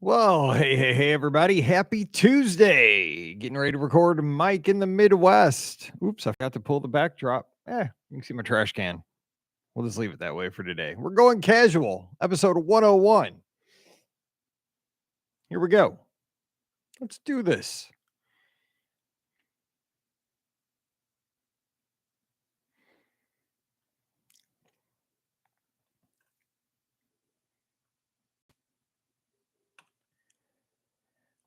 Whoa, hey, everybody. Happy Tuesday. Getting ready to record Mike in the Midwest. Oops, I forgot to pull the backdrop. You can see my trash can. We'll just leave it that way for today. We're going casual, episode 101. Here we go. Let's do this.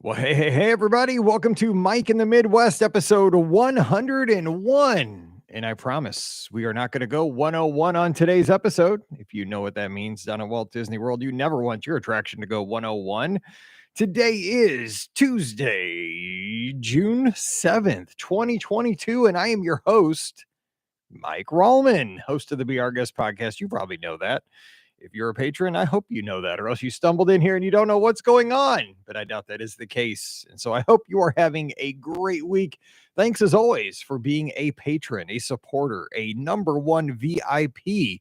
Well, hey, everybody. Welcome to Mike in the Midwest, episode 101. And I promise we are not going to go 101 on today's episode. If you know what that means down at Walt Disney World, you never want your attraction to go 101. Today is Tuesday, June 7th, 2022, and I am your host, Mike Rallman, host of the Be Our Guest podcast. You probably know that. If you're a patron, I hope you know that, or else you stumbled in here and you don't know what's going on. But I doubt that is the case. And so I hope you are having a great week. Thanks as always for being a patron, a supporter, a number one VIP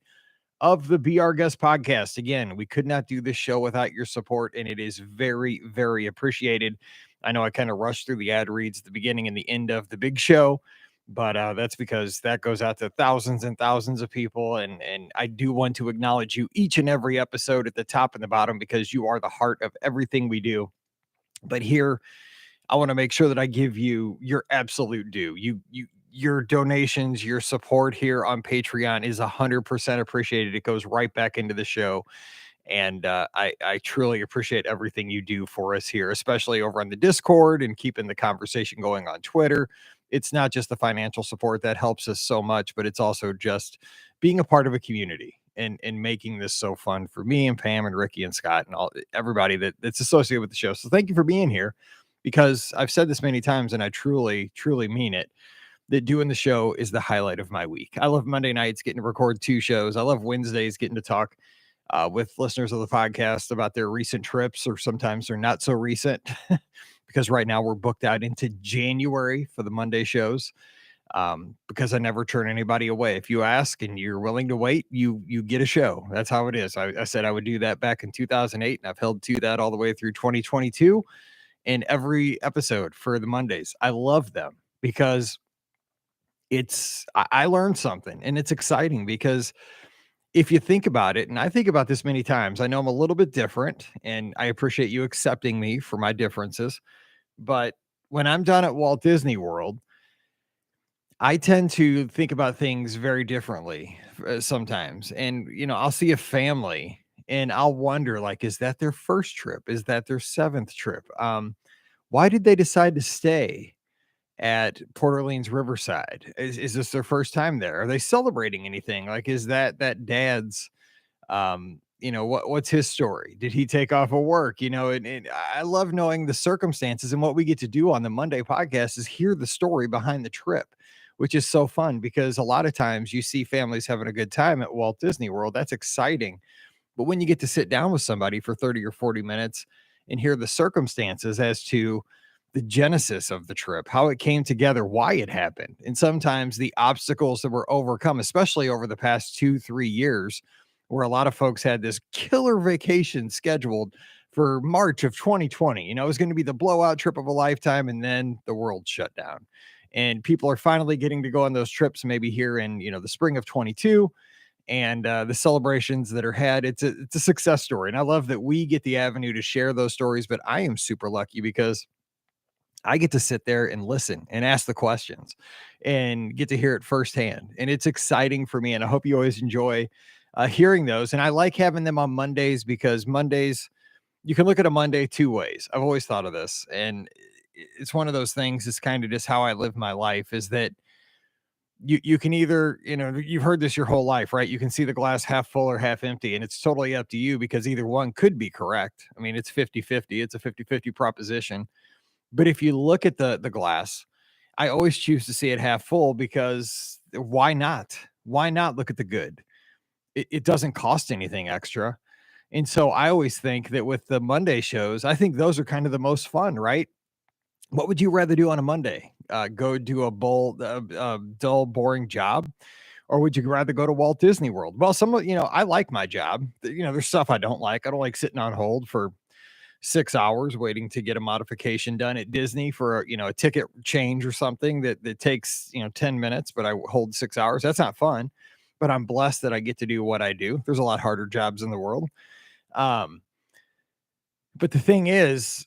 of the Be Our Guest podcast. Again, we could not do this show without your support, and it is very, very appreciated. I know I kind of rushed through the ad reads at the beginning and the end of the big show, but that's because that goes out to thousands and thousands of people, and I do want to acknowledge you each and every episode at the top and the bottom because you are the heart of everything we do. But here, I want to make sure that I give you your absolute due. Your donations, your support here on Patreon is 100% appreciated. It goes right back into the show. And I truly appreciate everything you do for us here, especially over on the Discord and keeping the conversation going on Twitter. It's not just the financial support that helps us so much, but it's also just being a part of a community and making this so fun for me and Pam and Ricky and Scott and everybody that's associated with the show. So thank you for being here, because I've said this many times and I truly, truly mean it, that doing the show is the highlight of my week. I love Monday nights getting to record 2 shows. I love Wednesdays getting to talk with listeners of the podcast about their recent trips, or sometimes they're not so recent, because right now we're booked out into January for the Monday shows. Because I never turn anybody away. If you ask and you're willing to wait, you get a show. That's how it is. I said I would do that back in 2008, and I've held to that all the way through 2022. And every episode for the Mondays, I love them because I learned something, and it's exciting because if you think about it, and I think about this many times, I know I'm a little bit different, and I appreciate you accepting me for my differences. But when I'm done at Walt Disney World, I tend to think about things very differently sometimes. And, I'll see a family and I'll wonder, like, is that their first trip? Is that their seventh trip? Why did they decide to stay at Port Orleans Riverside? Is this their first time there? Are they celebrating anything? Like, is that dad's, what's his story? Did he take off of work? And I love knowing the circumstances, and what we get to do on the Monday podcast is hear the story behind the trip, which is so fun because a lot of times you see families having a good time at Walt Disney World. That's exciting. But when you get to sit down with somebody for 30 or 40 minutes and hear the circumstances as to the genesis of the trip, how it came together, why it happened, and sometimes the obstacles that were overcome, especially over the past 2-3 years, where a lot of folks had this killer vacation scheduled for March of 2020. It was going to be the blowout trip of a lifetime, and then the world shut down. And people are finally getting to go on those trips maybe here in, the spring of 22, and the celebrations that are had. It's a success story. And I love that we get the avenue to share those stories, but I am super lucky because I get to sit there and listen and ask the questions and get to hear it firsthand. And it's exciting for me. And I hope you always enjoy hearing those. And I like having them on Mondays because Mondays, you can look at a Monday 2 ways. I've always thought of this. And it's one of those things, it's kind of just how I live my life, is that you can either, you've heard this your whole life, right? You can see the glass half full or half empty, and it's totally up to you because either one could be correct. I mean, it's 50-50. It's a 50-50 proposition. But if you look at the glass, I always choose to see it half full because why not? Why not look at the good? It doesn't cost anything extra. And so I always think that with the Monday shows, I think those are kind of the most fun, right? What would you rather do on a Monday? Go do a dull, boring job? Or would you rather go to Walt Disney World? Well, I like my job. There's stuff I don't like. I don't like sitting on hold for 6 hours waiting to get a modification done at Disney for, a ticket change or something that takes, 10 minutes, but I hold 6 hours. That's not fun, but I'm blessed that I get to do what I do. There's a lot harder jobs in the world. Um, but the thing is,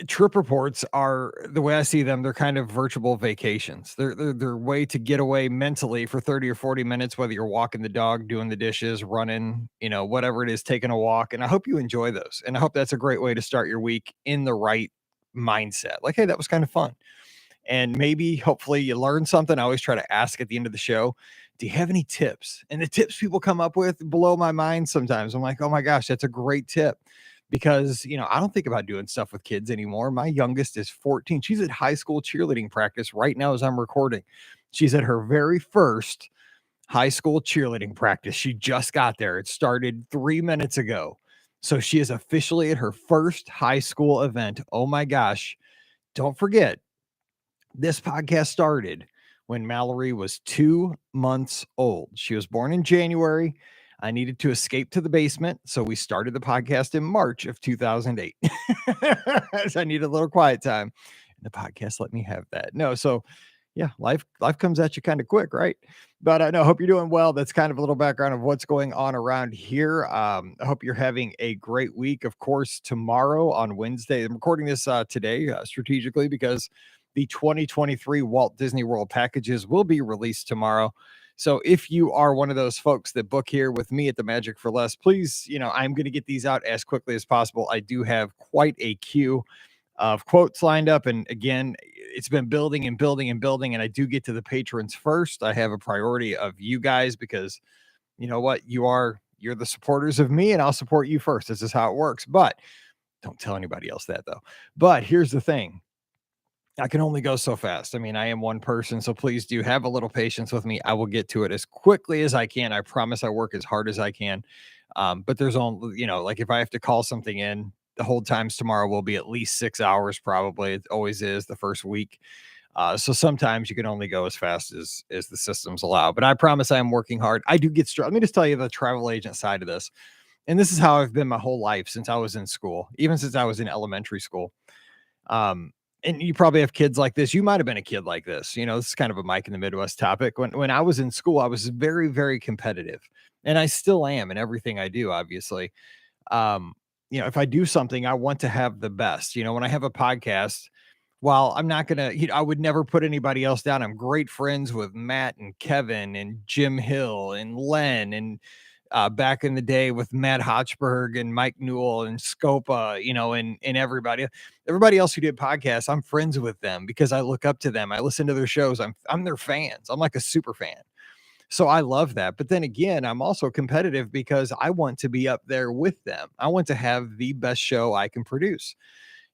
trip reports are, the way I see them, they're kind of virtual vacations. They're a way to get away mentally for 30 or 40 minutes, whether you're walking the dog, doing the dishes, running, whatever it is, taking a walk. And I hope you enjoy those. And I hope that's a great way to start your week in the right mindset. Like, hey, that was kind of fun. And maybe hopefully you learn something. I always try to ask at the end of the show, do you have any tips? And the tips people come up with blow my mind sometimes. I'm like, oh my gosh, that's a great tip. Because, I don't think about doing stuff with kids anymore. My youngest is 14. She's at high school cheerleading practice right now as I'm recording. She's at her very first high school cheerleading practice. She just got there. It started 3 minutes ago. So she is officially at her first high school event. Oh my gosh. Don't forget, this podcast started when Mallory was 2 months old. She was born in January. I needed to escape to the basement, so we started the podcast in March of 2008. As I needed a little quiet time, and the podcast let me have that. No, so yeah, life comes at you kind of quick, right? But I know, hope you're doing well. That's kind of a little background of what's going on around here. I hope you're having a great week. Of course, tomorrow on Wednesday, I'm recording this today strategically because the 2023 Walt Disney World packages will be released tomorrow. So if you are one of those folks that book here with me at the Magic for Less, please, I'm going to get these out as quickly as possible. I do have quite a queue of quotes lined up. And again, it's been building and building and building. And I do get to the patrons first. I have a priority of you guys because you know what? You're the supporters of me and I'll support you first. This is how it works. But don't tell anybody else that though. But here's the thing. I can only go so fast. I mean, I am one person, so please do have a little patience with me. I will get to it as quickly as I can. I promise I work as hard as I can. But there's only, like if I have to call something in, the hold times tomorrow will be at least 6 hours, probably. It always is the first week. So sometimes you can only go as fast as the systems allow. But I promise I am working hard. I do get Let me just tell you the travel agent side of this. And this is how I've been my whole life since I was in school, even since I was in elementary school. And you probably have kids like this. You might have been a kid like this. This is kind of a Mike in the Midwest topic. When I was in school, I was very, very competitive, and I still am in everything I do, obviously. If I do something, I want to have the best. When I have a podcast, while I'm not gonna, I would never put anybody else down. I'm great friends with Matt and Kevin and Jim Hill and Len and back in the day with Matt Hotchberg and Mike Newell and Scopa, and everybody else who did podcasts. I'm friends with them because I look up to them. I listen to their shows. I'm their fans. I'm like a super fan. So I love that. But then again, I'm also competitive because I want to be up there with them. I want to have the best show I can produce.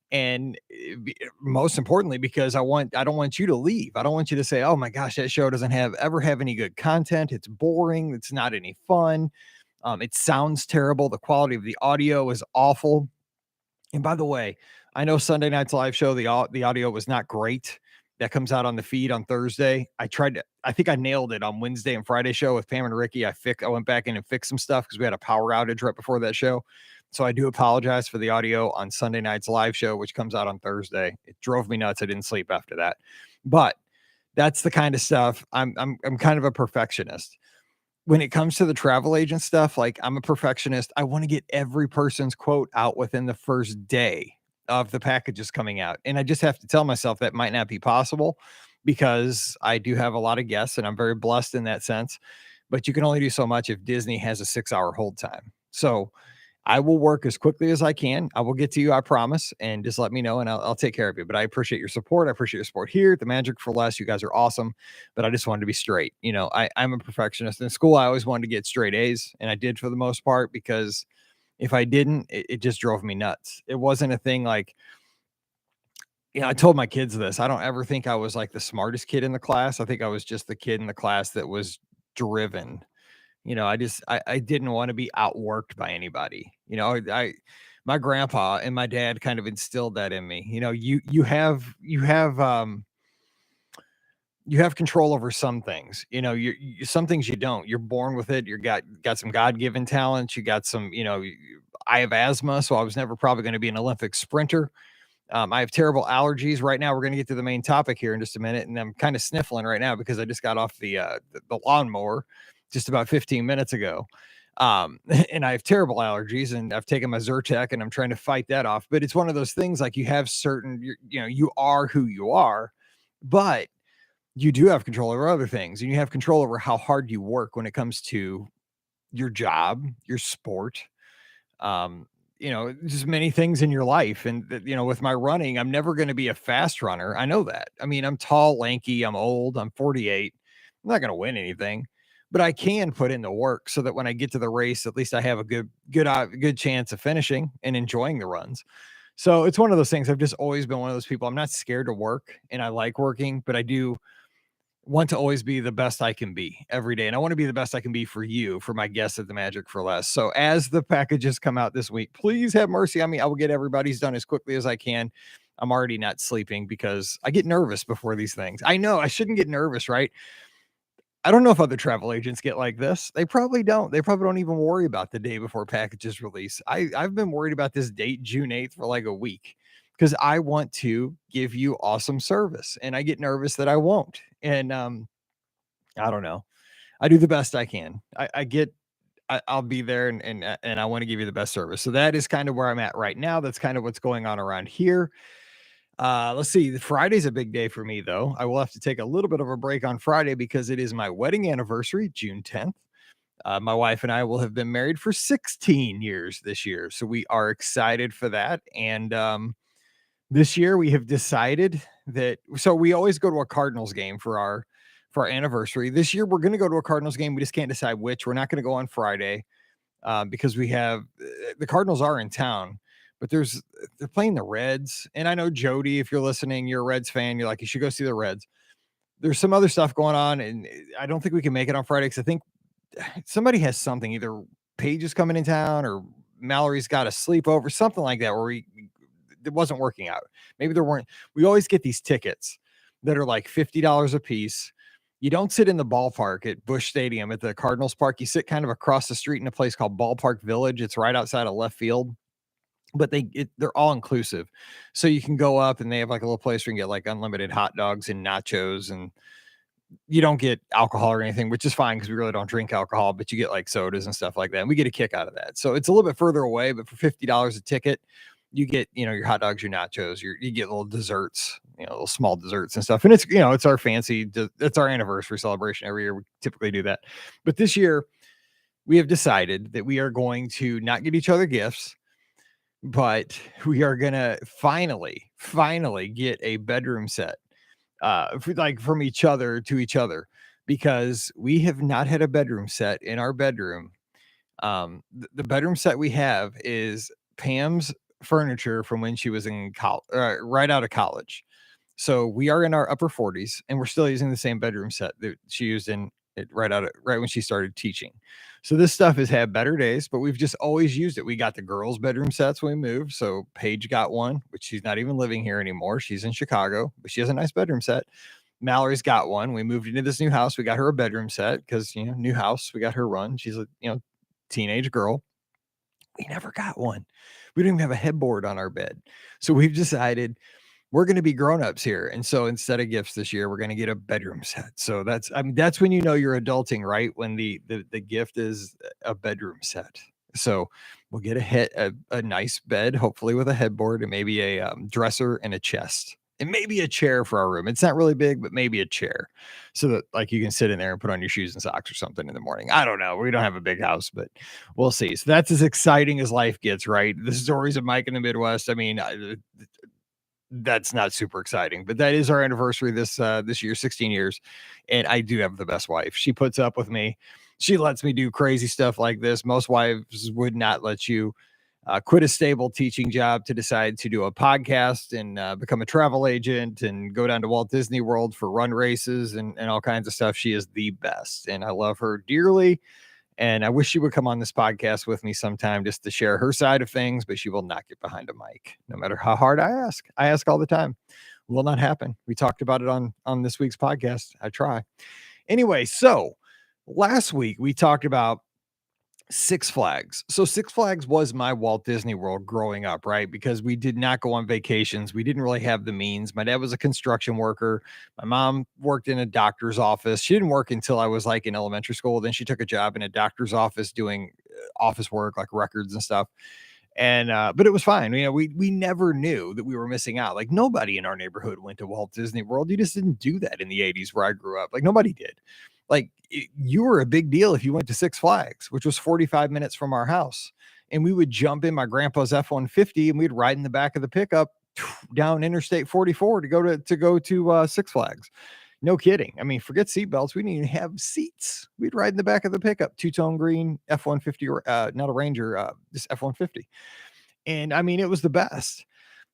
And most importantly, because I don't want you to leave. I don't want you to say, oh my gosh, that show doesn't ever have any good content. It's boring. It's not any fun. It sounds terrible. The quality of the audio is awful. And by the way, I know Sunday night's live show, the audio was not great. That comes out on the feed on Thursday. I think I nailed it on Wednesday and Friday show with Pam and Ricky. I went back in and fixed some stuff because we had a power outage right before that show. So I do apologize for the audio on Sunday night's live show, which comes out on Thursday. It drove me nuts. I didn't sleep after that, but that's the kind of stuff. I'm kind of a perfectionist when it comes to the travel agent stuff. Like, I'm a perfectionist. I want to get every person's quote out within the first day of the packages coming out. And I just have to tell myself that might not be possible because I do have a lot of guests and I'm very blessed in that sense. But you can only do so much if Disney has a 6-hour hold time. So I will work as quickly as I can. I will get to you, I promise, and just let me know and I'll take care of you. But I appreciate your support. I appreciate your support here at the Magic for Less. You guys are awesome, but I just wanted to be straight. I'm a perfectionist. In school, I always wanted to get straight A's, and I did for the most part because if I didn't, it just drove me nuts. It wasn't a thing like, I told my kids this. I don't ever think I was like the smartest kid in the class. I think I was just the kid in the class that was driven. I didn't want to be outworked by anybody. My grandpa and my dad kind of instilled that in me. You have you have control over some things. Some things you don't. You're born with it. Got some God-given talents. You got some, I have asthma, so I was never probably going to be an Olympic sprinter. I have terrible allergies. Right now, we're going to get to the main topic here in just a minute, and I'm kind of sniffling right now because I just got off the lawnmower just about 15 minutes ago. And I have terrible allergies, and I've taken my Zyrtec, and I'm trying to fight that off. But it's one of those things like you have certain, you are who you are, but you do have control over other things, and you have control over how hard you work when it comes to your job, your sport, just many things in your life. And, with my running, I'm never going to be a fast runner. I know that. I mean, I'm tall, lanky, I'm old, I'm 48. I'm not going to win anything, but I can put in the work so that when I get to the race, at least I have a good chance of finishing and enjoying the runs. So it's one of those things. I've just always been one of those people. I'm not scared to work, and I like working, but I do want to always be the best I can be every day. And I want to be the best I can be for you, for my guests at the Magic for Less. So as the packages come out this week, please have mercy on me. I will get everybody's done as quickly as I can. I'm already not sleeping because I get nervous before these things. I know I shouldn't get nervous, right? I don't know if other travel agents get like this. They probably don't. They probably don't even worry about the day before packages release. I've been worried about this date, June 8th, for like a week because I want to give you awesome service, and I get nervous that I won't. And I don't know. I do the best I can. I'll be there, and I want to give you the best service. So that is kind of where I'm at right now. That's kind of what's going on around here. Let's see. Friday's a big day for me, though. I will have to take a little bit of a break on Friday because it is my wedding anniversary, June 10th. My wife and I will have been married for 16 years this year. So we are excited for that. And this year we have decided that, so we always go to a Cardinals game for our anniversary. This year we're going to go to a Cardinals game. We just can't decide which. We're not going to go on Friday because we have the Cardinals are in town, but they're playing the Reds. And I know Jody, if you're listening, you're a Reds fan. You're like, you should go see the Reds. There's some other stuff going on, and I don't think we can make it on Friday because I think somebody has something. Either Paige is coming in town or Mallory's got a sleepover, something like that, where it wasn't working out. Maybe there weren't. We always get these tickets that are like $50 a piece. You don't sit in the ballpark at Busch Stadium at the Cardinals Park. You sit kind of across the street in a place called Ballpark Village. It's right outside of left field, but they're all inclusive. So you can go up and they have like a little place where you can get like unlimited hot dogs and nachos, and you don't get alcohol or anything, which is fine because we really don't drink alcohol, but you get like sodas and stuff like that. And we get a kick out of that. So it's a little bit further away, but for $50 a ticket, you get, your hot dogs, your nachos, you get little desserts, little small desserts and stuff. And it's, it's our it's our anniversary celebration every year. We typically do that. But this year we have decided that we are going to not get each other gifts, but we are going to finally get a bedroom set, from each other to each other, because we have not had a bedroom set in our bedroom. The bedroom set we have is Pam's furniture from when she was in college, right out of college. So we are in our upper 40s and we're still using the same bedroom set that she used right when she started teaching. So this stuff has had better days, but we've just always used it. We got the girls' bedroom sets when we moved. So Paige got one, which she's not even living here anymore. She's in Chicago, but she has a nice bedroom set. Mallory's got one. We moved into this new house. We got her a bedroom set because, new house, we got her run. She's a, teenage girl. We never got one. We don't even have a headboard on our bed. So we've decided we're going to be grown-ups here. And so instead of gifts this year, we're going to get a bedroom set. So that's when you're adulting, right? When the gift is a bedroom set. So we'll get a nice bed, hopefully with a headboard, and maybe a dresser and a chest. And maybe a chair for our room. It's not really big, but maybe a chair so that like you can sit in there and put on your shoes and socks or something in the morning. I don't know. We don't have a big house, but we'll see. So that's as exciting as life gets, right? The stories of Mike in the Midwest. I mean, that's not super exciting, but that is our anniversary this year, 16 years. And I do have the best wife. She puts up with me. She lets me do crazy stuff like this. Most wives would not let you quit a stable teaching job to decide to do a podcast and become a travel agent and go down to Walt Disney World for run races and all kinds of stuff. She is the best, and I love her dearly. And I wish she would come on this podcast with me sometime just to share her side of things, but she will not get behind a mic, no matter how hard I ask. I ask all the time. Will not happen. We talked about it on this week's podcast. I try. Anyway, so last week we talked about Six Flags. So Six Flags was my Walt Disney World growing up, right? Because we did not go on vacations. We didn't really have the means. My dad was a construction worker. My mom worked in a doctor's office. She didn't work until I was like in elementary school. Then she took a job in a doctor's office doing office work, like records and stuff. And but it was fine. We never knew that we were missing out. Like nobody in our neighborhood went to Walt Disney World. You just didn't do that in the 80s where I grew up. Like nobody did. Like you were a big deal if you went to Six Flags, which was 45 minutes from our house. And we would jump in my grandpa's F-150 and we'd ride in the back of the pickup down Interstate 44 to go to Six Flags. No kidding. I mean, forget seatbelts. We didn't even have seats. We'd ride in the back of the pickup, two-tone green F-150, or not a Ranger, just F-150. And I mean, it was the best.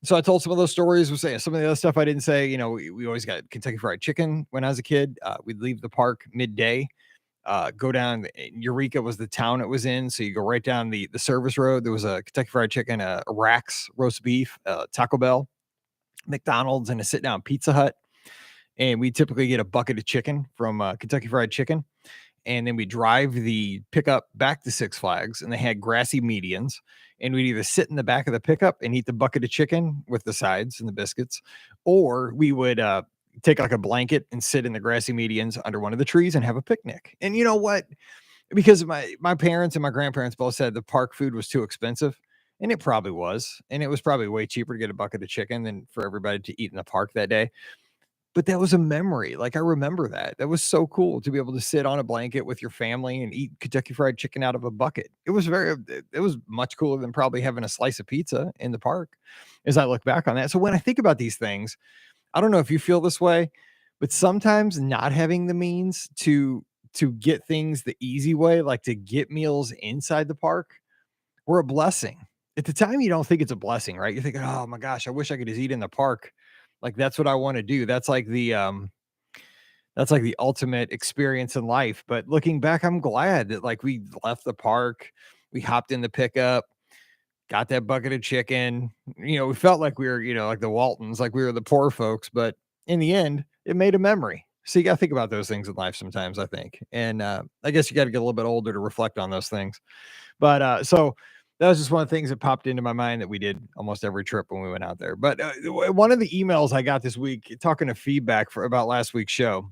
So I told some of those stories. Was saying some of the other stuff I didn't say. We always got Kentucky Fried Chicken when I was a kid. We'd leave the park midday, go down. Eureka was the town it was in, so you go right down the service road. There was a Kentucky Fried Chicken, a Rax roast beef, Taco Bell, McDonald's, and a sit-down Pizza Hut. And we typically get a bucket of chicken from Kentucky Fried Chicken. And then we drive the pickup back to Six Flags, and they had grassy medians. And we'd either sit in the back of the pickup and eat the bucket of chicken with the sides and the biscuits, or we would take like a blanket and sit in the grassy medians under one of the trees and have a picnic. And you know what? Because my parents and my grandparents both said the park food was too expensive. And it probably was. And it was probably way cheaper to get a bucket of chicken than for everybody to eat in the park that day. But that was a memory. Like, I remember that. That was so cool to be able to sit on a blanket with your family and eat Kentucky Fried Chicken out of a bucket. It was much cooler than probably having a slice of pizza in the park as I look back on that. So when I think about these things, I don't know if you feel this way, but sometimes not having the means to get things the easy way, like to get meals inside the park, were a blessing. At the time, you don't think it's a blessing, right? You're thinking, "Oh my gosh, I wish I could just eat in the park. Like that's what I want to do." That's like the ultimate experience in life. But looking back, I'm glad that like we left the park, we hopped in the pickup, got that bucket of chicken. We felt like we were, like the Waltons, like we were the poor folks, but in the end, it made a memory. So you got to think about those things in life sometimes, I think. And I guess you got to get a little bit older to reflect on those things. But so that was just one of the things that popped into my mind that we did almost every trip when we went out there. But one of the emails I got this week talking to feedback about last week's show,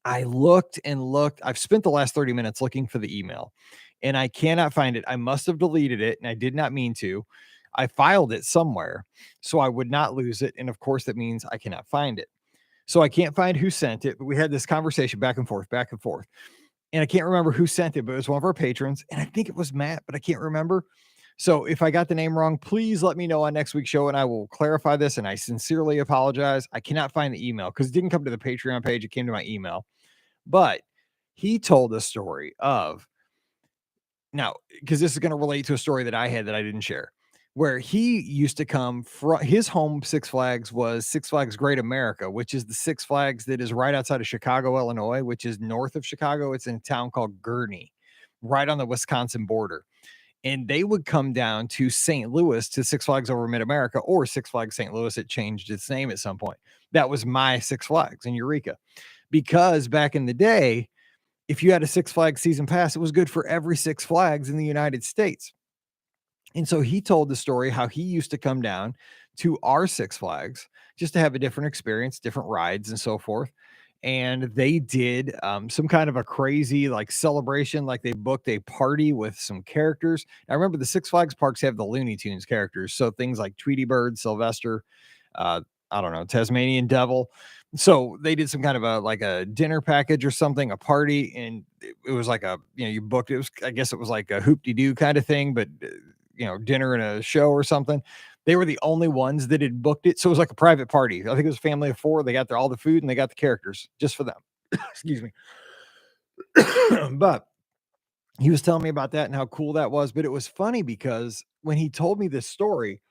I looked and looked. I've spent the last 30 minutes looking for the email and I cannot find it. I must have deleted it and I did not mean to. I filed it somewhere so I would not lose it. And of course, that means I cannot find it. So I can't find who sent it, but we had this conversation back and forth, back and forth. And I can't remember who sent it, but it was one of our patrons. And I think it was Matt, but I can't remember. So if I got the name wrong, please let me know on next week's show and I will clarify this. And I sincerely apologize. I cannot find the email because it didn't come to the Patreon page. It came to my email. But he told a story of now, because this is going to relate to a story that I had that I didn't share, where he used to come from his home. Six Flags was Six Flags Great America, which is the Six Flags that is right outside of Chicago, Illinois, which is north of Chicago. It's in a town called Gurnee, right on the Wisconsin border. And they would come down to St. Louis to Six Flags Over Mid-America or Six Flags St. Louis. It changed its name at some point. That was my Six Flags in Eureka. Because back in the day, if you had a Six Flags season pass, it was good for every Six Flags in the United States. And so he told the story how he used to come down to our Six Flags just to have a different experience, different rides and so forth. And they did some kind of a crazy like celebration, like they booked a party with some characters. I remember the Six Flags parks have the Looney Tunes characters. So things like Tweety Bird, Sylvester, I don't know, Tasmanian Devil. So they did some kind of a dinner package or something, a party, and it was like you booked it. I guess it was like a hoop-de-doo kind of thing, but dinner and a show or something. They were the only ones that had booked it. So it was like a private party. I think it was a family of 4. They got all the food and they got the characters just for them. Excuse me. But he was telling me about that and how cool that was. But it was funny because when he told me this story,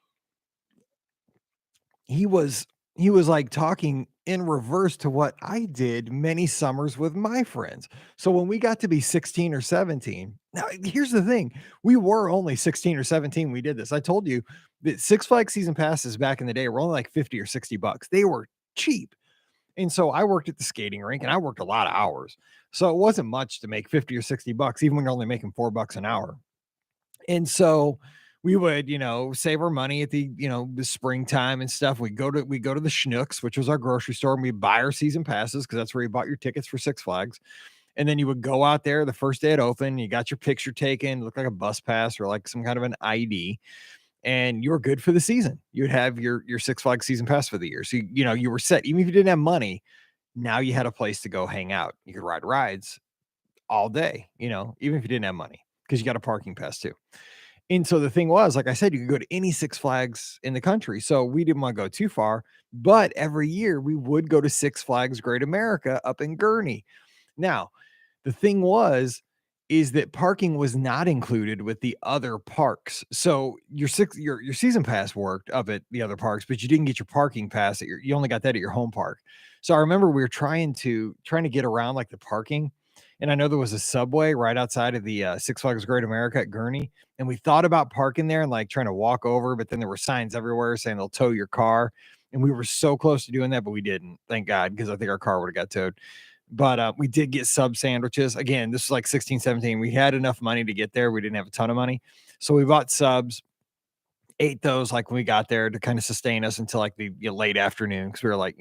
he was like talking in reverse to what I did many summers with my friends. So when we got to be 16 or 17, Now, here's the thing. We were only 16 or 17 when we did this. I told you that Six Flags season passes back in the day were only like 50 or 60 bucks. They were cheap. And so I worked at the skating rink and I worked a lot of hours. So it wasn't much to make 50 or 60 bucks, even when you're only making $4 an hour. And so we would, save our money at the springtime and stuff. We go to the Schnucks, which was our grocery store, and we buy our season passes because that's where you bought your tickets for Six Flags. And then you would go out there the first day it opened, you got your picture taken, looked like a bus pass or like some kind of an ID, and you were good for the season. You'd have your Six Flags season pass for the year. So you were set. Even if you didn't have money, now you had a place to go hang out. You could ride rides all day, even if you didn't have money, because you got a parking pass too. And so the thing was, like I said, you could go to any Six Flags in the country. So we didn't want to go too far, but every year we would go to Six Flags Great America up in Gurnee. Now, the thing is that parking was not included with the other parks. So your season pass worked up at the other parks, but you didn't get your parking pass you only got that at your home park. So I remember we were trying to get around like the parking. And I know there was a Subway right outside of the Six Flags Great America at Gurnee. And we thought about parking there and like trying to walk over, but then there were signs everywhere saying they'll tow your car. And we were so close to doing that, but we didn't, thank God, because I think our car would have got towed. But we did get sub sandwiches. Again, this was like 16, 17. We had enough money to get there. We didn't have a ton of money. So we bought subs, ate those like when we got there to kind of sustain us until like the late afternoon. Cause we were like,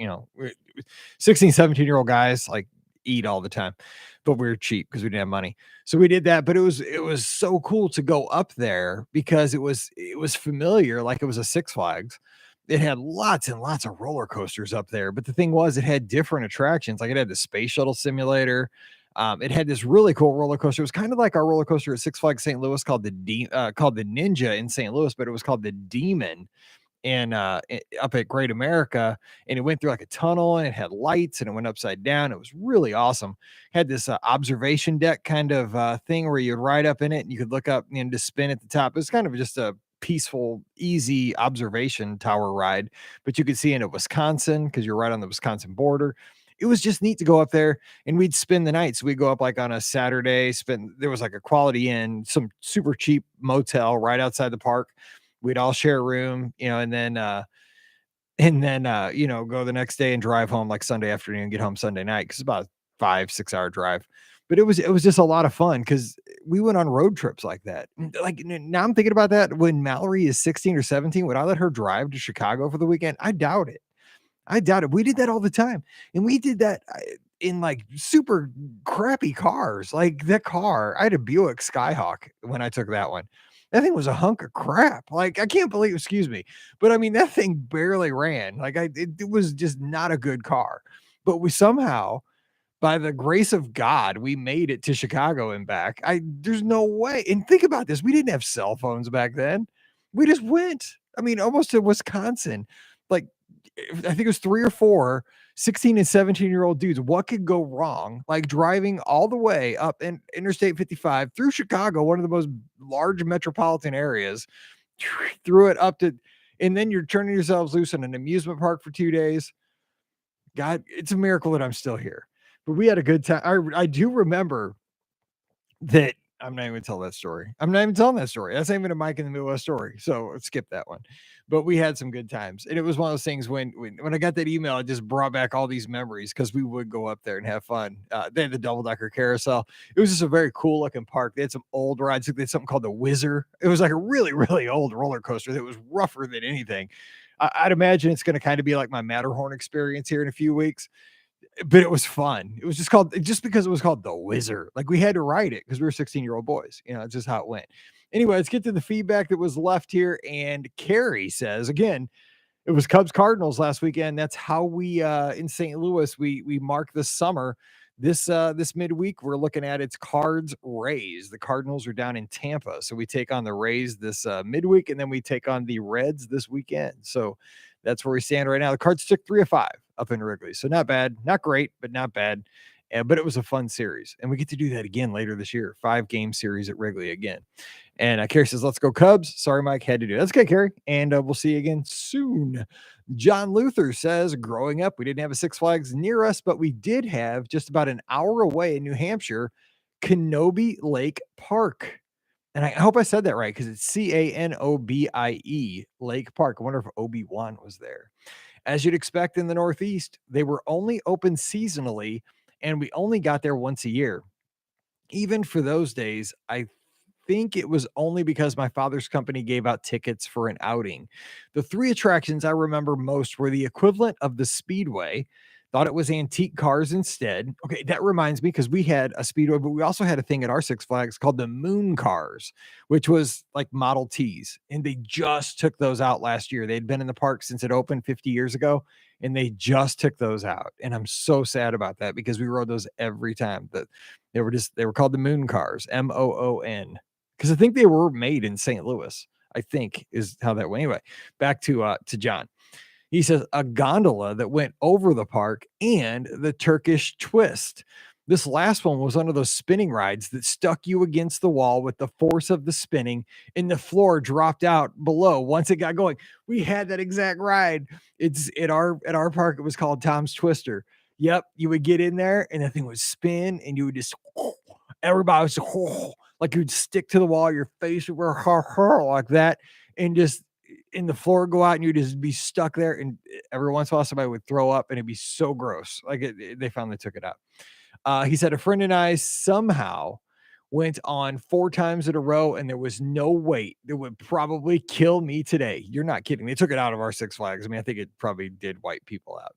16, 17-year-old guys like eat all the time, but we were cheap because we didn't have money. So we did that. But it was so cool to go up there because it was familiar, like it was a Six Flags. It had lots and lots of roller coasters up there. But the thing was, it had different attractions. Like it had the space shuttle simulator. It had this really cool roller coaster. It was kind of like our roller coaster at Six Flags St. Louis called called the Ninja in St. Louis, but it was called the Demon up at Great America, and it went through like a tunnel and it had lights and it went upside down. It was really awesome. Had this observation deck kind of thing where you'd ride up in it and you could look up and just spin at the top. It was kind of just a peaceful, easy observation tower ride, but you could see into Wisconsin because you're right on the Wisconsin border. It was just neat to go up there and we'd spend the night. So we'd go up like on a Saturday, there was like a Quality Inn, some super cheap motel right outside the park. We'd all share a room, and then go the next day and drive home like Sunday afternoon, get home Sunday night. Cause it's about a 5-6 hour drive. But it was just a lot of fun because we went on road trips like that. Like now I'm thinking about that when Mallory is 16 or 17, would I let her drive to Chicago for the weekend? I doubt it. I doubt it. We did that all the time. And we did that in like super crappy cars. Like that car, I had a Buick Skyhawk when I took that one. That thing was a hunk of crap. Like I can't believe, excuse me, but I mean that thing barely ran. Like it was just not a good car. But we somehow, by the grace of God, we made it to Chicago and back. There's no way. And think about this. We didn't have cell phones back then. We just went. I mean, almost to Wisconsin. Like I think it was 3 or 4 16 and 17-year-old dudes. What could go wrong? Like driving all the way up in Interstate 55 through Chicago, one of the most large metropolitan areas, through it up to, and then you're turning yourselves loose in an amusement park for 2 days. God, it's a miracle that I'm still here. But we had a good time. I do remember that. I'm not even telling that story. I'm not even telling that story. That's not even a Mike in the Midwest story. So let's skip that one. But we had some good times. And it was one of those things when I got that email, it just brought back all these memories because we would go up there and have fun. They had the double-decker carousel. It was just a very cool looking park. They had some old rides. They had something called the Whizzer. It was like a really, really old roller coaster that was rougher than anything. I'd imagine it's going to kind of be like my Matterhorn experience here in a few weeks, but it was fun. It was just because it was called the Whizzer. Like we had to write it because we were 16-year-old boys. It's just how it went. Anyway, let's get to the feedback that was left here. And Carrie says, again, it was Cubs Cardinals last weekend. That's how we in St. Louis we mark the summer. This midweek we're looking at it's Cards Rays. The Cardinals are down in Tampa, so we take on the Rays this midweek, and then we take on the Reds this weekend. So that's where we stand right now. The Cards took 3 of 5 up in Wrigley, so not bad, not great, but not bad. But it was a fun series, and we get to do that again later this year. 5-game series at Wrigley again. And Carrie says, "Let's go Cubs." Sorry, Mike, had to do it. That's okay, Carrie, and we'll see you again soon. John Luther says, growing up, we didn't have a Six Flags near us, but we did have just about an hour away in New Hampshire, Canobie Lake Park. And I hope I said that right because it's Canobie Lake Park. I wonder if Obi-Wan was there. As you'd expect in the Northeast, they were only open seasonally, and we only got there once a year. Even for those days, I think it was only because my father's company gave out tickets for an outing. The three attractions I remember most were the equivalent of the Speedway. Thought it was antique cars instead. Okay, that reminds me because we had a Speedway, but we also had a thing at our Six Flags called the Moon Cars, which was like Model Ts. And they just took those out last year. They'd been in the park since it opened 50 years ago, and they just took those out. And I'm so sad about that because we rode those every time. That they were called the Moon Cars, Moon, because I think they were made in St. Louis. I think is how that went. Anyway, back to John. He says a gondola that went over the park and the Turkish twist. This last one was one of those spinning rides that stuck you against the wall with the force of the spinning, and the floor dropped out below once it got going. We had that exact ride. It's at our park. It was called Tom's Twister. Yep, you would get in there and the thing would spin, and you would just everybody was like you'd stick to the wall, your face would like that, and just in the floor go out and you'd just be stuck there. And every once in a while, somebody would throw up and it'd be so gross. Like they finally took it out. He said, a friend and I somehow went on 4 times in a row and there was no wait that would probably kill me today. You're not kidding. They took it out of our Six Flags. I mean, I think it probably did wipe people out.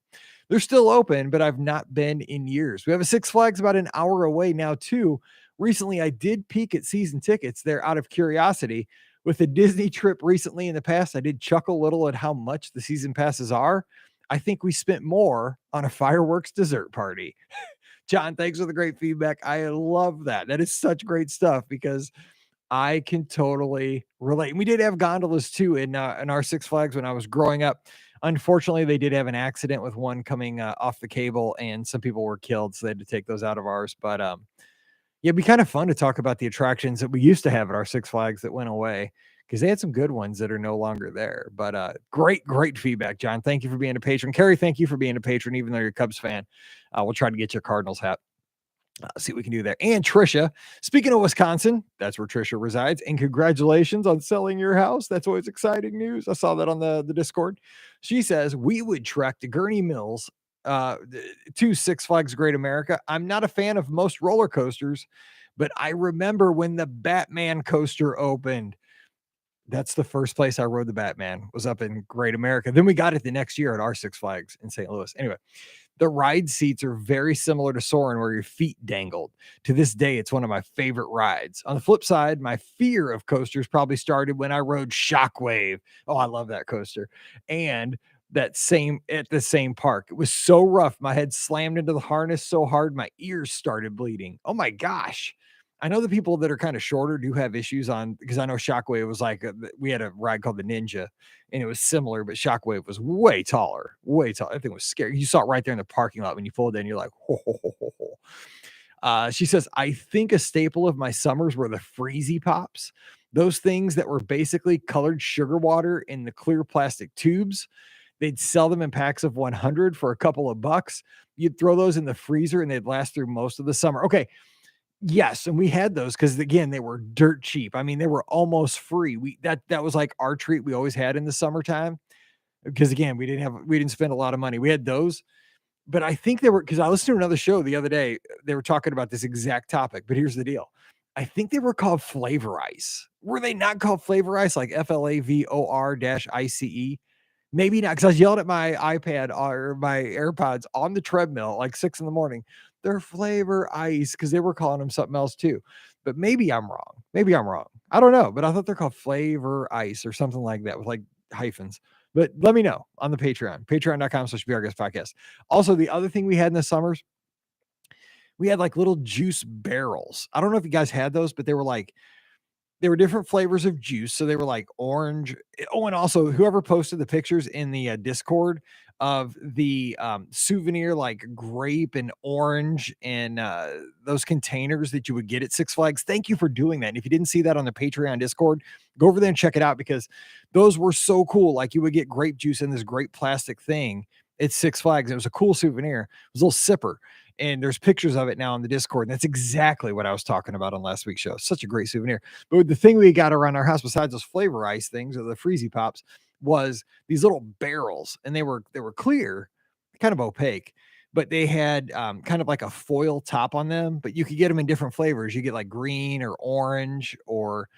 They're still open, but I've not been in years. We have a Six Flags about an hour away now, too. Recently, I did peek at season tickets there out of curiosity. With a Disney trip recently in the past, I did chuckle a little at how much the season passes are. I think we spent more on a fireworks dessert party. John, thanks for the great feedback. I love that. That is such great stuff because I can totally relate. And we did have gondolas too in our Six Flags when I was growing up. Unfortunately, they did have an accident with one coming off the cable, and some people were killed, so they had to take those out of ours. But yeah, it'd be kind of fun to talk about the attractions that we used to have at our Six Flags that went away because they had some good ones that are no longer there. But great feedback, John. Thank you for being a patron. Carrie, thank you for being a patron, even though you're a Cubs fan. We'll try to get you a Cardinals hat. See what we can do there. And Trisha, speaking of Wisconsin, that's where Trisha resides. And congratulations on selling your house. That's always exciting news. I saw that on the Discord. She says, we would trek to Gurney Mills to Six Flags Great America. I'm not a fan of most roller coasters, but I remember when the Batman coaster opened. That's the first place I rode the Batman, was up in Great America. Then we got it the next year at our Six Flags in St. Louis. Anyway, the ride seats are very similar to Soarin', where your feet dangled. To this day, it's one of my favorite rides. On the flip side, my fear of coasters probably started when I rode Shockwave. Oh, I love that coaster. And at the same park. It was so rough. My head slammed into the harness so hard, my ears started bleeding. Oh my gosh. I know the people that are kind of shorter do have issues on, because I know Shockwave was like, we had a ride called the Ninja and it was similar, but Shockwave was way taller, way taller. I think it was scary. You saw it right there in the parking lot when you pulled in, you're like, ho, ho, ho, ho, ho. She says, I think a staple of my summers were the Freezy Pops. Those things that were basically colored sugar water in the clear plastic tubes. They'd sell them in packs of 100 for a couple of bucks. You'd throw those in the freezer and they'd last through most of the summer. Okay. Yes, and we had those because again, they were dirt cheap. I mean, they were almost free. That was like our treat we always had in the summertime. Because again, we didn't spend a lot of money. We had those, but I think they were, because I listened to another show the other day. They were talking about this exact topic, but here's the deal. I think they were called Flavor Ice. Were they not called Flavor Ice, like FLAVOR-ICE? Maybe not, because I was yelling at my iPad or my AirPods on the treadmill like 6 a.m. They're Flavor Ice because they were calling them something else too. But maybe I'm wrong. I don't know, but I thought they're called Flavor Ice or something like that with like hyphens. But let me know on the Patreon, patreon.com/BRGS podcast. Also, the other thing we had in the summers, we had like little juice barrels. I don't know if you guys had those, but they were different flavors of juice. So they were like orange. Oh, and also whoever posted the pictures in the Discord of the souvenir, like grape and orange and those containers that you would get at Six Flags. Thank you for doing that. And if you didn't see that on the Patreon Discord, go over there and check it out because those were so cool. Like you would get grape juice in this great plastic thing at Six Flags. It was a cool souvenir. It was a little sipper. And there's pictures of it now on the Discord. And that's exactly what I was talking about on last week's show. Such a great souvenir. But the thing we got around our house, besides those flavor ice things or the Freezy Pops, was these little barrels, and they were clear, kind of opaque, but they had kind of like a foil top on them. But you could get them in different flavors. You get like green or orange or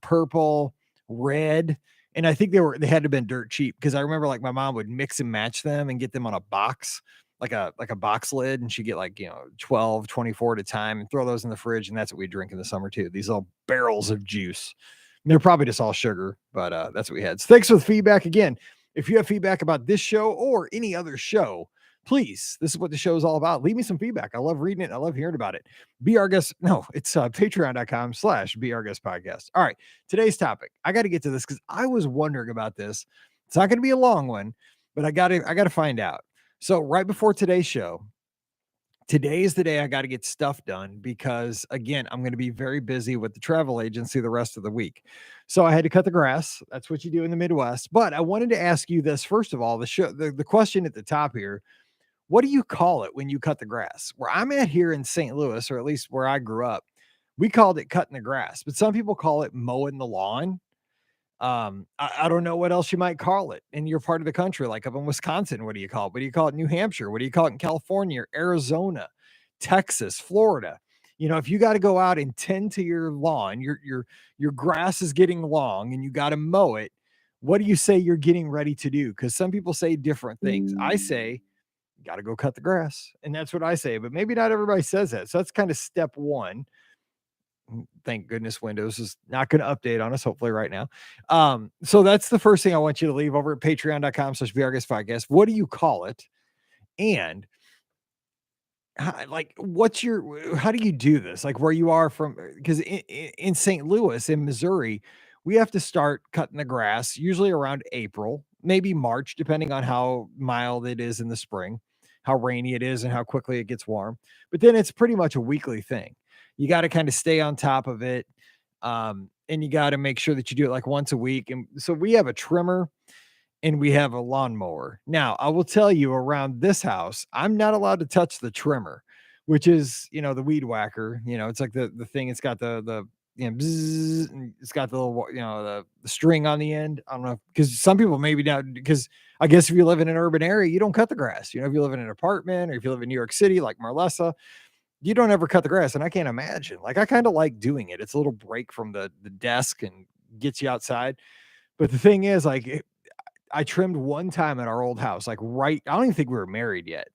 purple, red. And I think they had to have been dirt cheap, because I remember like my mom would mix and match them and get them on a box, like a box lid, and she'd get like, 12, 24 at a time and throw those in the fridge. And that's what we drink in the summer too. These little barrels of juice. And they're probably just all sugar, but that's what we had. So thanks for the feedback again. If you have feedback about this show or any other show, please, this is what the show is all about. Leave me some feedback. I love reading it. I love hearing about it. Be Our Guest. No, it's patreon.com/Be Our Guest podcast. All right. Today's topic. I got to get to this because I was wondering about this. It's not going to be a long one, but I got to find out. So right before today's show, today is the day I got to get stuff done, because again, I'm going to be very busy with the travel agency the rest of the week. So I had to cut the grass. That's what you do in the Midwest. But I wanted to ask you this first of all. The question at the top here: what do you call it when you cut the grass? Where I'm at here in St. Louis, or at least where I grew up, we called it cutting the grass, but some people call it mowing the lawn. I don't know what else you might call it in your part of the country. Like up in Wisconsin, what do you call it? What do you call it in New Hampshire? What do you call it in California, Arizona, Texas, Florida? If you got to go out and tend to your lawn, your grass is getting long and you got to mow it. What do you say you're getting ready to do? Because some people say different things. I say, got to go cut the grass. And that's what I say, but maybe not everybody says that. So that's kind of step one. Thank goodness Windows is not going to update on us, hopefully right now. So that's the first thing I want you to leave over at patreon.com/Be Our Guest podcast. What do you call it? And how do you do this? Like where you are from, because in St. Louis, in Missouri, we have to start cutting the grass usually around April, maybe March, depending on how mild it is in the spring, how rainy it is, and how quickly it gets warm. But then it's pretty much a weekly thing. You got to kind of stay on top of it. And you got to make sure that you do it like once a week. And so we have a trimmer and we have a lawnmower. Now, I will tell you, around this house, I'm not allowed to touch the trimmer, which is, the weed whacker. It's like the thing, it's got the bzzz, and it's got the little, the string on the end. I don't know, because some people maybe not, because I guess if you live in an urban area, you don't cut the grass. If you live in an apartment, or if you live in New York City, like Marlessa, you don't ever cut the grass. And I can't imagine. Like, I kind of like doing it. It's a little break from the desk and gets you outside. But the thing is, like, I trimmed one time at our old house, like I don't even think we were married yet.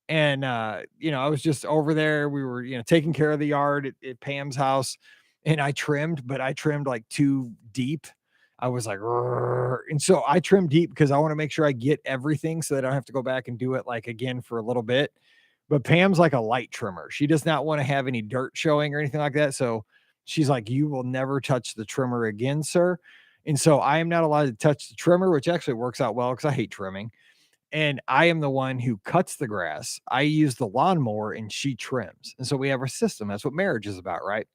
And, I was just over there. We were, taking care of the yard at Pam's house, and I trimmed, but I trimmed like too deep. I was like, "Rrr." And so I trimmed deep because I want to make sure I get everything so that I don't have to go back and do it like again for a little bit. But Pam's like a light trimmer. She does not want to have any dirt showing or anything like that. So she's like, you will never touch the trimmer again, sir. And so I am not allowed to touch the trimmer, which actually works out well because I hate trimming. And I am the one who cuts the grass. I use the lawnmower and she trims. And so we have our system. That's what marriage is about, right?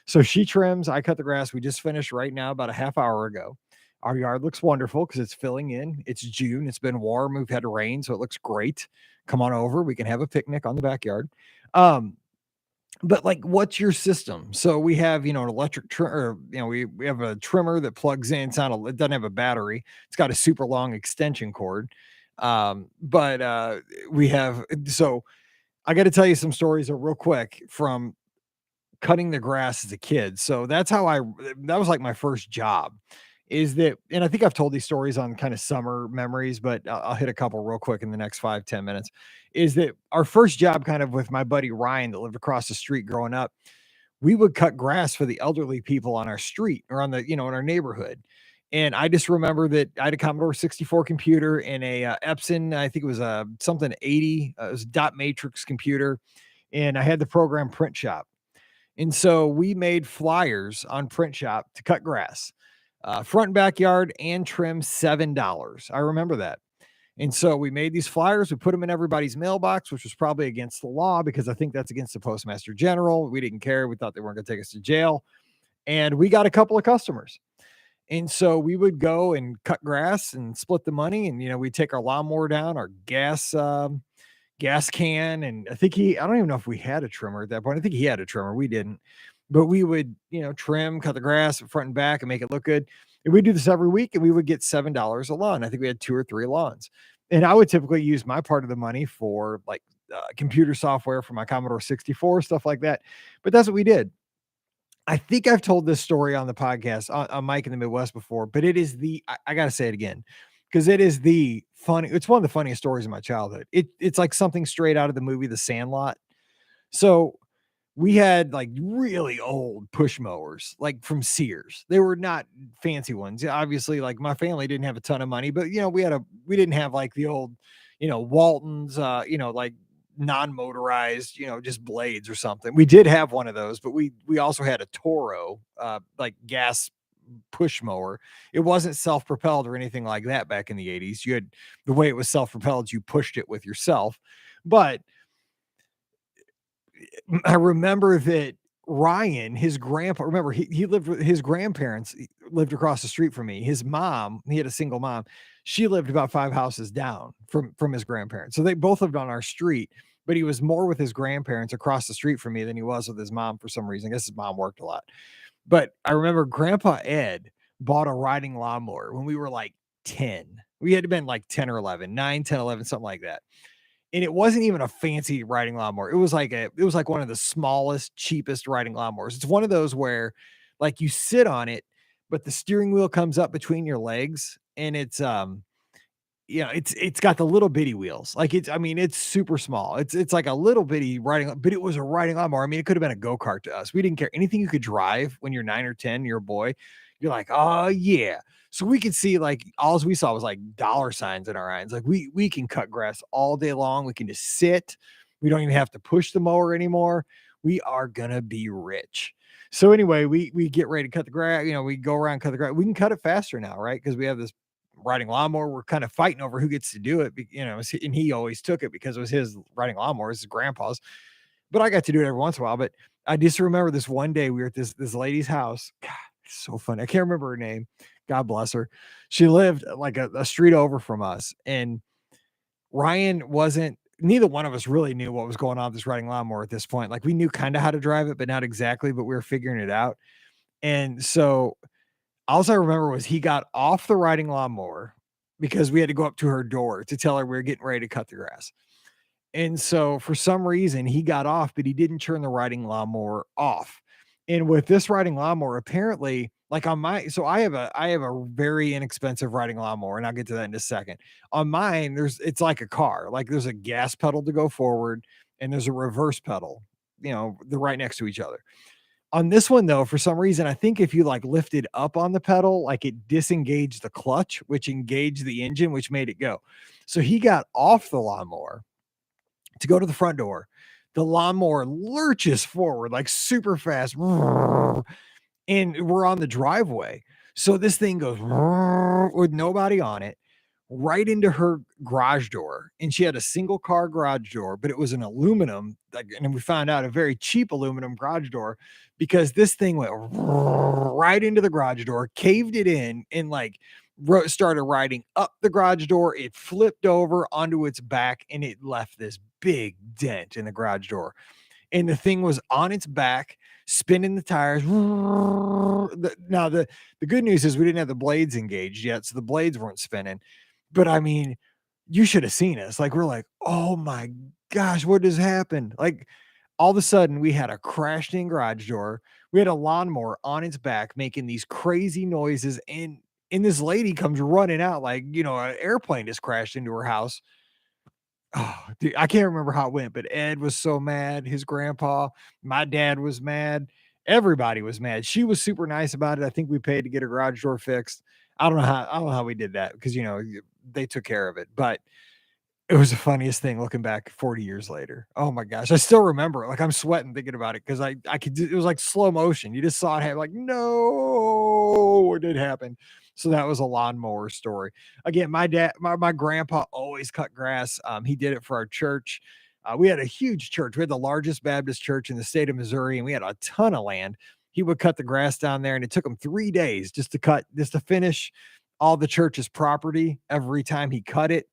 So she trims, I cut the grass. We just finished right now about a half hour ago. Our yard looks wonderful because it's filling in. It's June. It's been warm. We've had rain, so it looks great. Come on over. We can have a picnic on the backyard. But like, what's your system? So we have, an electric trimmer, we have a trimmer that plugs in. It doesn't have a battery. It's got a super long extension cord. But we have, so I got to tell you some stories real quick from cutting the grass as a kid. So that was like my first job. And I think I've told these stories on kind of summer memories, but I'll hit a couple real quick in the next 5-10 minutes. Is that our first job kind of with my buddy Ryan that lived across the street growing up? We would cut grass for the elderly people on our street or on in our neighborhood. And I just remember that I had a Commodore 64 computer and a Epson, I think it was a something 80, it was a dot matrix computer. And I had the program Print Shop. And so we made flyers on Print Shop to cut grass, front and backyard, and trim $7. I remember that. And so we made these flyers. We put them in everybody's mailbox, which was probably against the law because I think that's against the Postmaster General. We didn't care. We thought they weren't going to take us to jail. And we got a couple of customers. And so we would go and cut grass and split the money. And, we'd take our lawnmower down, our gas gas can. And I don't even know if we had a trimmer at that point. I think he had a trimmer. We didn't. But we would, trim, cut the grass front and back and make it look good. And we do this every week and we would get $7 a lawn. I think we had 2 or 3 lawns. And I would typically use my part of the money for like computer software for my Commodore 64, stuff like that. But that's what we did. I think I've told this story on the podcast on Mike in the Midwest before, but it is I got to say it again because it's one of the funniest stories of my childhood. It's like something straight out of the movie The Sandlot. So we had like really old push mowers, like from Sears. They were not fancy ones. Obviously, like my family didn't have a ton of money, but we didn't have like the old, Waltons, like non-motorized, just blades or something. We did have one of those, but we also had a Toro, like gas push mower. It wasn't self-propelled or anything like that back in the 80s. You had the way it was self-propelled, you pushed it with yourself. But I remember that Ryan, his grandpa, remember he lived with his grandparents lived across the street from me. His mom, he had a single mom. She lived about 5 houses down from his grandparents. So they both lived on our street, but he was more with his grandparents across the street from me than he was with his mom for some reason. I guess his mom worked a lot. But I remember Grandpa Ed bought a riding lawnmower when we were like 10. We had been like 10 or 11, 9, 10, 11, something like that. And it wasn't even a fancy riding lawnmower. It was like one of the smallest, cheapest riding lawnmowers. It's one of those where like you sit on it, but the steering wheel comes up between your legs and it's got the little bitty wheels. Like it's super small. It's like a little bitty riding, but it was a riding lawnmower. I mean, it could have been a go-kart to us. We didn't care. Anything you could drive when you're 9 or 10, you're a boy, you're like, oh yeah. So we could see like all we saw was like dollar signs in our eyes. Like we can cut grass all day long. We can just sit. We don't even have to push the mower anymore. We are gonna be rich. So anyway, we get ready to cut the grass. We go around, cut the grass. We can cut it faster now, right? Because we have this riding lawnmower. We're kind of fighting over who gets to do it, and he always took it because it was his riding lawnmower, his grandpa's. But I got to do it every once in a while. But I just remember this one day we were at this lady's house. God, it's so funny. I can't remember her name. God bless her. She lived like a street over from us, and Ryan wasn't. Neither one of us really knew what was going on with this riding lawnmower at this point. Like we knew kind of how to drive it, but not exactly. But we were figuring it out. And so all I remember was he got off the riding lawnmower because we had to go up to her door to tell her we were getting ready to cut the grass. And so for some reason he got off, but he didn't turn the riding lawnmower off. And with this riding lawnmower, apparently, like so I have a very inexpensive riding lawnmower, and I'll get to that in a second. On mine, it's like a car, like there's a gas pedal to go forward and there's a reverse pedal, they're right next to each other. On this one, though, for some reason, I think if you like lifted up on the pedal, like it disengaged the clutch, which engaged the engine, which made it go. So he got off the lawnmower to go to the front door. The lawnmower lurches forward like super fast, and we're on the driveway. So this thing goes with nobody on it right into her garage door. And she had a single car garage door, but it was an aluminum, and we found out a very cheap aluminum garage door because this thing went right into the garage door, caved it in, and like started riding up the garage door. It flipped over onto its back and it left this big dent in the garage door. And the thing was on its back, spinning the tires. Now, the good news is we didn't have the blades engaged yet, so the blades weren't spinning. But I mean, you should have seen us. Like, we're like, oh my gosh, what has happened? Like, all of a sudden, we had a crashed in garage door. We had a lawnmower on its back making these crazy noises. And this lady comes running out like, an airplane just crashed into her house. Oh, dude, I can't remember how it went, but Ed was so mad. His grandpa, my dad was mad. Everybody was mad. She was super nice about it. I think we paid to get her garage door fixed. I don't know how we did that because they took care of it, but it was the funniest thing looking back 40 years later. Oh my gosh. I still remember it. Like I'm sweating thinking about it because I could it was like slow motion. You just saw it happen, like, no, it did happen. So that was a lawnmower story. Again, my grandpa always cut grass. He did it for our church. We had a huge church. We had the largest Baptist church in the state of Missouri, and we had a ton of land. He would cut the grass down there, and it took him 3 days just to finish all the church's property every time he cut it.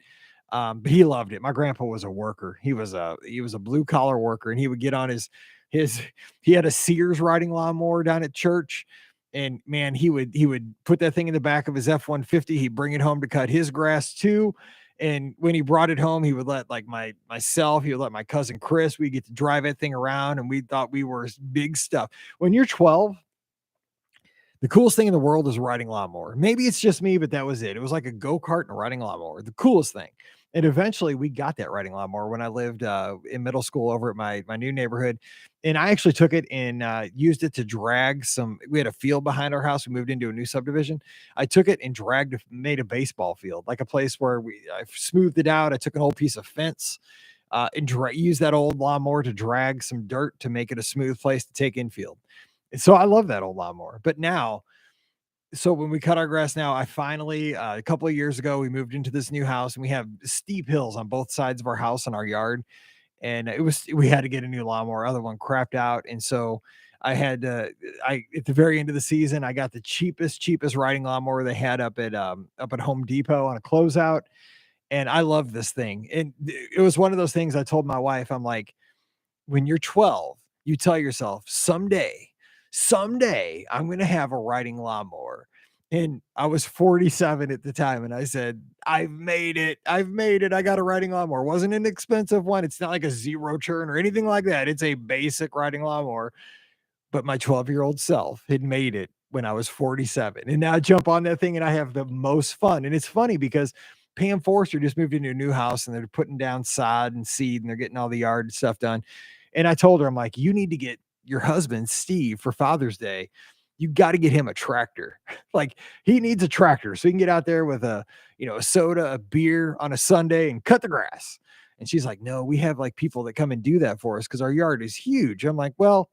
But he loved it. My grandpa was a worker. He was a blue collar worker, and he would get on his he had a Sears riding lawnmower down at church. And man, he would put that thing in the back of his F-150. He'd bring it home to cut his grass too. And when he brought it home, he would let like myself, he would let my cousin Chris, we get to drive that thing around, and we thought we were big stuff. When you're 12, the coolest thing in the world is a riding lawnmower. Maybe it's just me, but that was it. It was like a go-kart and a riding lawnmower, the coolest thing. And eventually we got that riding lawnmower when I lived in middle school over at my new neighborhood. And I actually took it and used it to drag some. We had a field behind our house. We moved into a new subdivision. I took it and made a baseball field, like a place where I smoothed it out. I took an old piece of fence and used that old lawnmower to drag some dirt to make it a smooth place to take infield. So I love that old lawnmower. But now, so when we cut our grass now, I finally a couple of years ago we moved into this new house, and we have steep hills on both sides of our house and our yard, and we had to get a new lawnmower. Other one crapped out, and so I at the very end of the season I got the cheapest riding lawnmower they had up at Home Depot on a closeout, and I love this thing. And it was one of those things I told my wife. I'm like, when you're 12, you tell yourself, someday I'm going to have a riding lawnmower. And I was 47 at the time. And I said, I've made it. I've made it. I got a riding lawnmower. It wasn't an expensive one. It's not like a zero turn or anything like that. It's a basic riding lawnmower. But my 12-year-old self had made it when I was 47. And now I jump on that thing and I have the most fun. And it's funny because Pam Forster just moved into a new house, and they're putting down sod and seed, and they're getting all the yard stuff done. And I told her, I'm like, you need to get your husband, Steve, for Father's Day. You got to get him a tractor. Like, he needs a tractor so he can get out there with a soda, a beer on a Sunday and cut the grass. And she's like, no, we have like people that come and do that for us because our yard is huge. I'm like, well,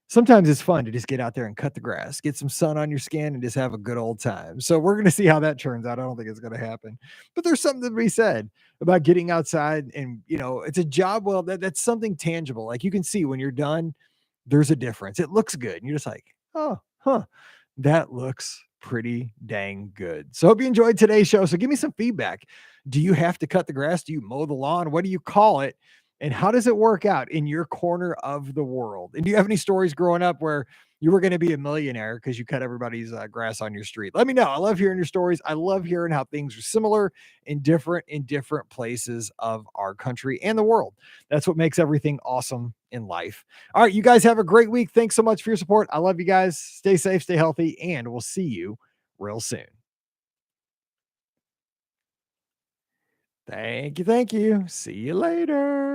sometimes it's fun to just get out there and cut the grass, get some sun on your skin, and just have a good old time. So we're going to see how that turns out. I don't think it's going to happen, but there's something to be said about getting outside, and it's a job. Well, that's something tangible. Like, you can see when you're done, there's a difference. It looks good. And you're just like, oh, huh, that looks pretty dang good. So hope you enjoyed today's show. So give me some feedback. Do you have to cut the grass? Do you mow the lawn? What do you call it? And how does it work out in your corner of the world? And do you have any stories growing up where you were going to be a millionaire because you cut everybody's grass on your street? Let me know. I love hearing your stories. I love hearing how things are similar and different in different places of our country and the world. That's what makes everything awesome in life. All right, you guys have a great week. Thanks so much for your support. I love you guys. Stay safe, stay healthy, and we'll see you real soon. Thank you. Thank you. See you later.